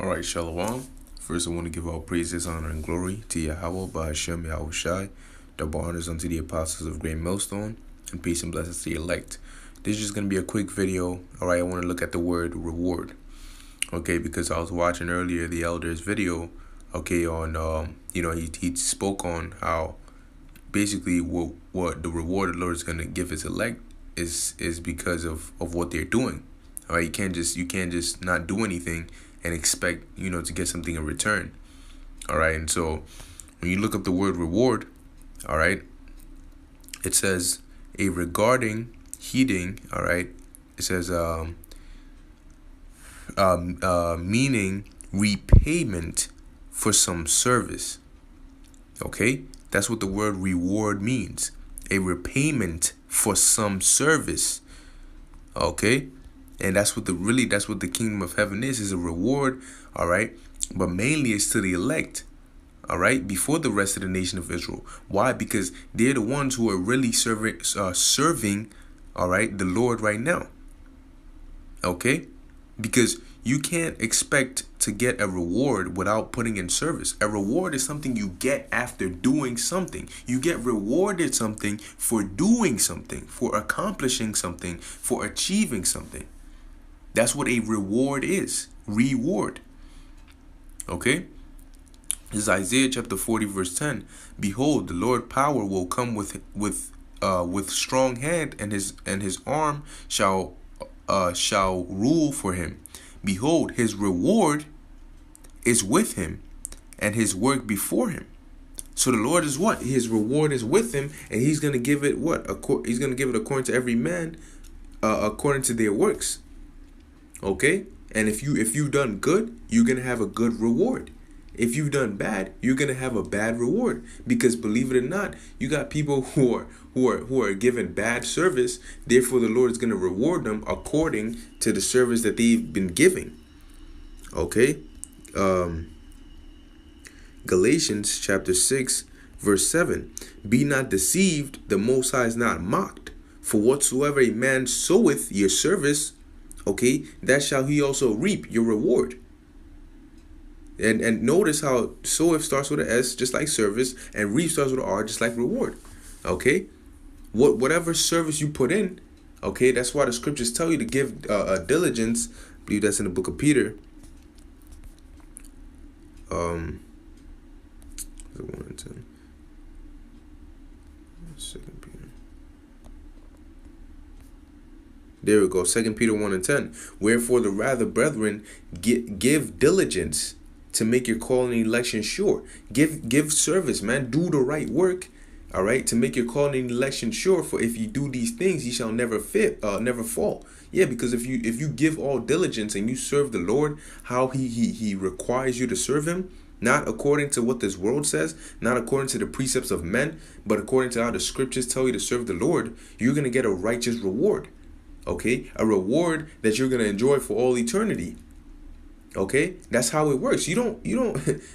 All right, Shalom. First, I want to give all praises, honor, and glory to Yahweh, by Hashem, Yahweh Shai. Double honors unto the apostles of Great Millstone, and peace and blessings to the elect. This is just going to be a quick video. All right, I want to look at the word reward. Okay, because I was watching earlier the elder's video. Okay, on he spoke on how basically what the reward the Lord is going to give his elect is because of what they're doing. All right, you can't just not do anything and expect to get something in return. All right, and so when you look up the word reward, all right, it says a regarding, heeding. All right, it says meaning repayment for some service. Okay, that's what the word reward means. A repayment for some service. Okay, and that's what the kingdom of heaven is a reward. All right, but mainly it's to the elect. All right, before the rest of the nation of Israel. Why? Because they're the ones who are really serving. All right, the Lord right now. Okay, because you can't expect to get a reward without putting in service. A reward is something you get after doing something. You get rewarded something for doing something, for accomplishing something, for achieving something. That's what a reward is. Reward. Okay? This is Isaiah chapter 40 verse 10. Behold, the Lord power will come with strong hand, and his arm shall rule for him. Behold, his reward is with him, and his work before him. So the Lord is what? His reward is with him, and he's going to give it what? He's going to give it according to every man, according to their works. Okay? And if you've done good, you're going to have a good reward. If you've done bad, you're going to have a bad reward. Because believe it or not, you got people who are given bad service. Therefore, the Lord is going to reward them according to the service that they've been giving. Okay? Galatians chapter 6 verse 7. Be not deceived, the Most High is not mocked. For whatsoever a man soweth your service, okay, that shall he also reap, your reward. And notice how soweth starts with an S, just like service, and reap starts with an R, just like reward. Okay? Whatever service you put in, okay, that's why the scriptures tell you to give diligence. I believe that's in the book of Peter. 1 and 10. 2 Peter. There we go. 2 Peter 1 and 10. Wherefore the rather, brethren, give diligence to make your calling and election sure. Give service, man. Do the right work, all right, to make your calling and election sure. For if you do these things, ye shall never fall. Yeah, because if you give all diligence and you serve the Lord how he requires you to serve him, not according to what this world says, not according to the precepts of men, but according to how the scriptures tell you to serve the Lord, you're going to get a righteous reward. Okay, a reward that you're going to enjoy for all eternity. Okay, that's how it works. You don't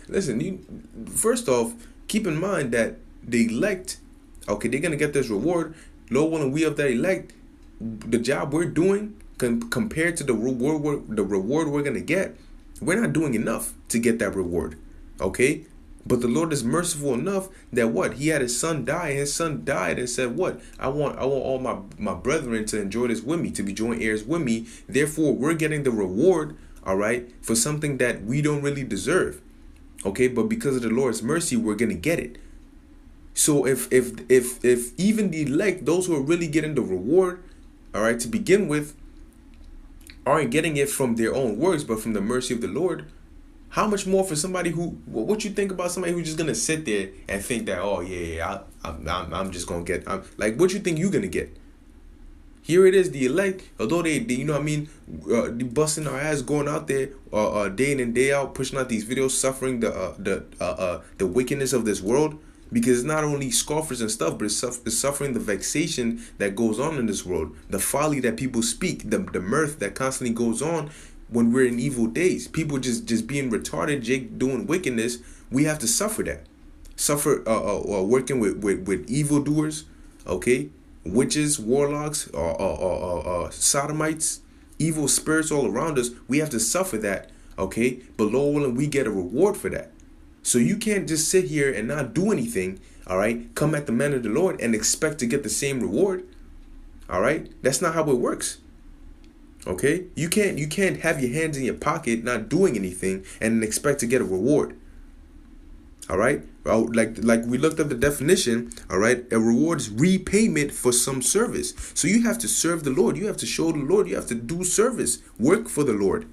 listen. First off, keep in mind that the elect, okay, they're gonna get this reward. Lord willing, we of that elect, the job we're doing compared to the reward we're gonna get, we're not doing enough to get that reward. Okay, but the Lord is merciful enough that what? He had his son die, and his son died and said, what? I want all my brethren to enjoy this with me, to be joint heirs with me. Therefore, we're getting the reward. All right, for something that we don't really deserve. Okay, but because of the Lord's mercy, we're gonna get it. So if even the elect, those who are really getting the reward, all right, to begin with, aren't getting it from their own works, but from the mercy of the Lord, how much more for somebody who? What you think about somebody who's just gonna sit there and think that, oh yeah, I'm just gonna get, like, what you think you're gonna get? Here it is, the elect, although they busting our ass, going out there day in and day out, pushing out these videos, suffering the wickedness of this world, because it's not only scoffers and stuff, but it's suffering the vexation that goes on in this world, the folly that people speak, the mirth that constantly goes on when we're in evil days. People just being retarded, doing wickedness. We have to suffer that. Suffer working with evildoers, okay? Witches, warlocks, sodomites, evil spirits all around us. We have to suffer that, Okay, but Lord willing, we get a reward for that. So you can't just sit here and not do anything. All right, come at the man of the Lord and expect to get the same reward. All right, that's not how it works. Okay, you can't have your hands in your pocket not doing anything and expect to get a reward. All right, well, like we looked up the definition. All right, a reward is repayment for some service. So you have to serve the Lord. You have to show the Lord. You have to do service, work for the Lord.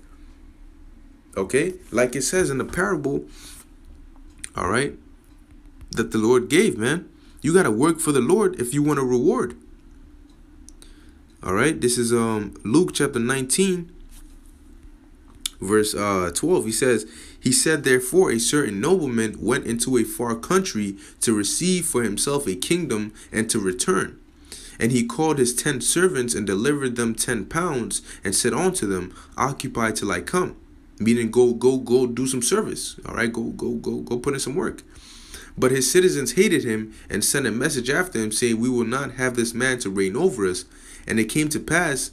Okay, like it says in the parable. All right, that the Lord gave, man. You got to work for the Lord if you want a reward. All right, this is Luke chapter 19, verse 12. He said, therefore, a certain nobleman went into a far country to receive for himself a kingdom and to return. And he called his 10 servants and delivered them 10 pounds and said unto them, occupy till I come. Meaning, go do some service. All right, go put in some work. But his citizens hated him and sent a message after him, saying, we will not have this man to reign over us. And it came to pass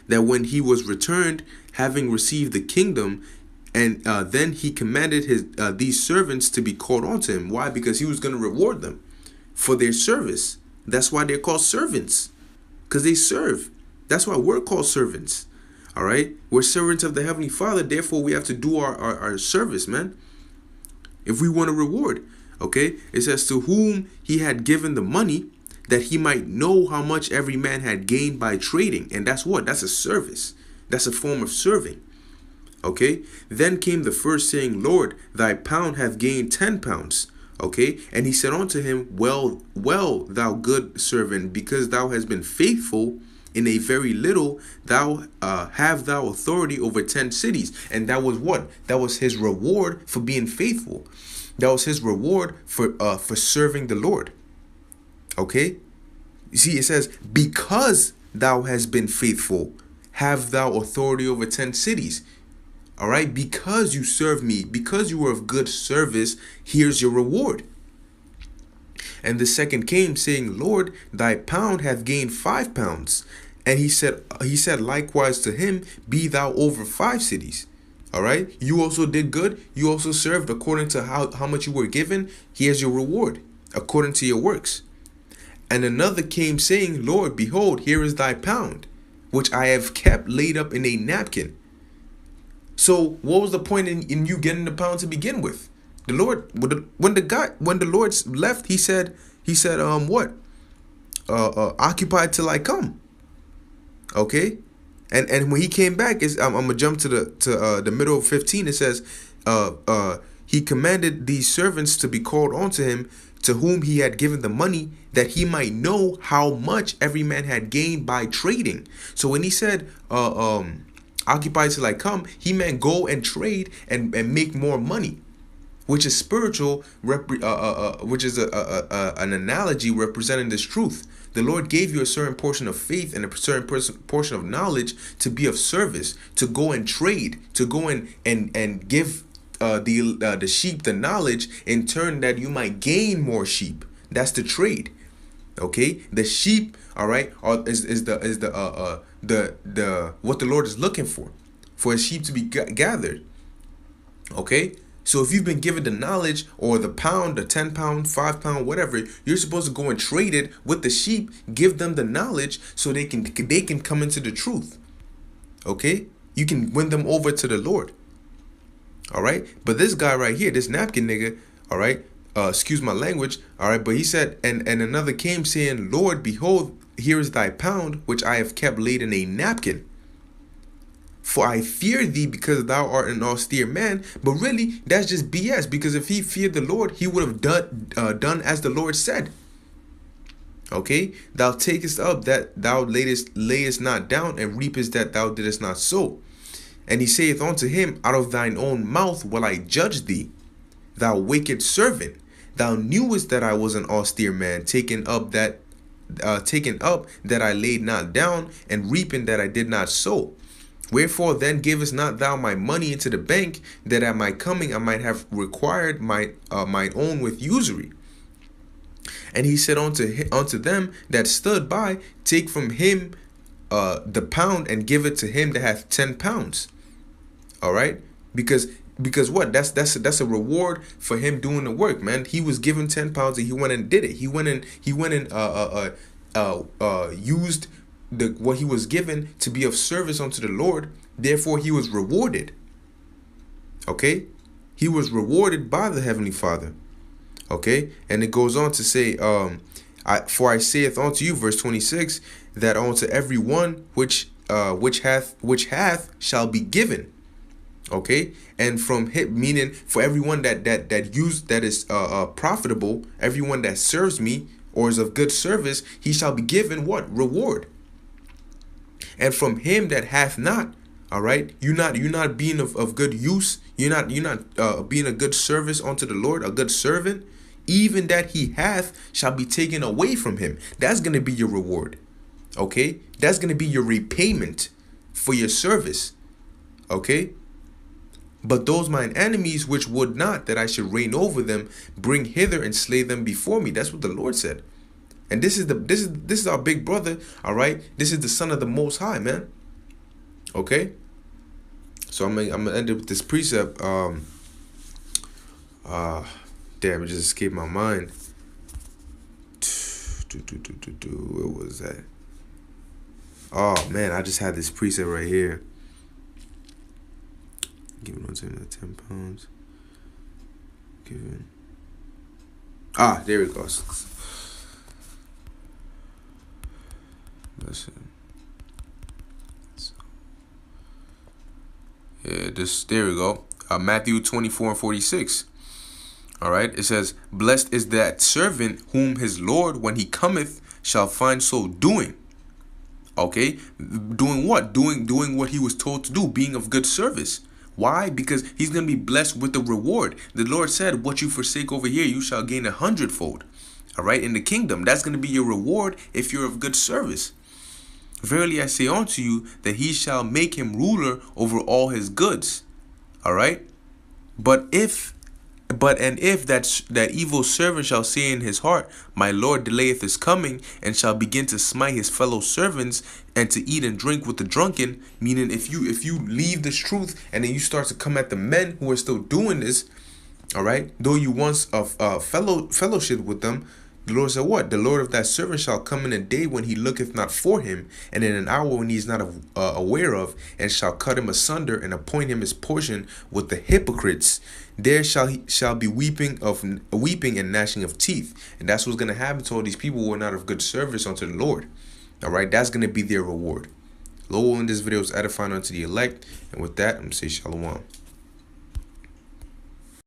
that when he was returned, having received the kingdom, and then he commanded these servants to be called unto him. Why? Because he was going to reward them for their service. That's why they're called servants, because they serve. That's why we're called servants. All right, we're servants of the Heavenly Father. Therefore, we have to do our service, man, if we want a reward. Okay, it says, to whom he had given the money, that he might know how much every man had gained by trading. And that's what? That's a service. That's a form of serving. Okay. Then came the first, saying, Lord, thy pound hath gained 10 pounds. Okay. And he said unto him, well, thou good servant, because thou hast been faithful in a very little, thou have thou authority over 10 cities. And that was what? That was his reward for being faithful. That was his reward for serving the Lord. Okay, you see, it says, because thou hast been faithful, have thou authority over 10 cities. All right, because you serve me, because you were of good service, here's your reward. And the second came, saying, Lord, thy pound hath gained 5 pounds. And he said likewise to him, be thou over 5 cities. All right, you also did good. You also served according to how much you were given. Here's your reward, according to your works. And another came, saying, Lord, behold, here is thy pound, which I have kept laid up in a napkin. So what was the point in you getting the pound to begin with? The Lord, when the Lord left, he said, what? Occupy till I come. Okay, and when he came back, I'm gonna jump to the middle of 15. It says, he commanded these servants to be called unto him, to whom he had given the money, that he might know how much every man had gained by trading. So when he said, occupy till I come, he meant go and trade and make more money, which is spiritual, which is an analogy representing this truth. The Lord gave you a certain portion of faith and a certain portion of knowledge to be of service, to go and trade, to go and give the sheep the knowledge, in turn that you might gain more sheep. That's the trade. Okay, the sheep, all right, is the what the Lord is looking for his sheep to be gathered. Okay, so if you've been given the knowledge, or the pound, the 10 pound, 5 pound, whatever, you're supposed to go and trade it with the sheep, give them the knowledge so they can come into the truth. Okay, you can win them over to the Lord. All right, but this guy right here, this napkin nigga, all right, excuse my language, all right, but he said, and another came, saying, Lord, behold, here is thy pound, which I have kept laid in a napkin. For I fear thee, because thou art an austere man. But really, that's just BS, because if he feared the Lord, he would have done as the Lord said. Okay, thou takest up that thou layest not down, and reapest that thou didst not sow. And he saith unto him, out of thine own mouth will I judge thee, thou wicked servant. Thou knewest that I was an austere man, taken up that I laid not down, and reaping that I did not sow. Wherefore then givest not thou my money into the bank, that at my coming I might have required mine own with usury? And he said unto them that stood by, take from him the pound, and give it to him that hath 10 pounds. All right, because what? That's a reward for him doing the work, man. He was given 10 pounds and he went and did it. He went and used the what he was given to be of service unto the Lord. Therefore, he was rewarded. Okay, he was rewarded by the Heavenly Father. Okay, and it goes on to say, for I saith unto you, verse 26, that unto every one which hath shall be given. Okay, and from him, meaning for everyone that is profitable, everyone that serves me or is of good service, he shall be given what? Reward. And from him that hath not, all right, you're not being of good use, you're not being a good service unto the Lord, a good servant, even that he hath shall be taken away from him. That's going to be your reward. Okay, that's going to be your repayment for your service. Okay, but those mine enemies which would not that I should reign over them, bring hither and slay them before me. That's what the Lord said. And this is our big brother. All right, this is the Son of the Most High, man. Okay, so I'm gonna end it with this precept. Damn, it just escaped my mind. Where was that? Oh man, I just had this precept right here. Giving on 10 pounds. Giving. There it goes. Listen. Yeah, there we go. Matthew 24:46. All right, it says, blessed is that servant whom his Lord, when he cometh, shall find so doing. Okay, doing what? Doing what he was told to do, being of good service. Why? Because he's going to be blessed with the reward. The Lord said, what you forsake over here, you shall gain 100-fold. All right, in the kingdom, that's going to be your reward if you're of good service. Verily I say unto you that he shall make him ruler over all his goods. All right, but if that evil servant shall say in his heart, my Lord delayeth his coming, and shall begin to smite his fellow servants, and to eat and drink with the drunken, meaning if you leave this truth and then you start to come at the men who are still doing this, all right, though you once fellowship with them, the Lord said what? The Lord of that servant shall come in a day when he looketh not for him, and in an hour when he is not aware of, and shall cut him asunder, and appoint him his portion with the hypocrites. There shall be weeping and gnashing of teeth. And that's what's going to happen to all these people who are not of good service unto the Lord. All right, that's going to be their reward. Lord, in this video is edifying unto the elect. And with that, I'm going to say shalom.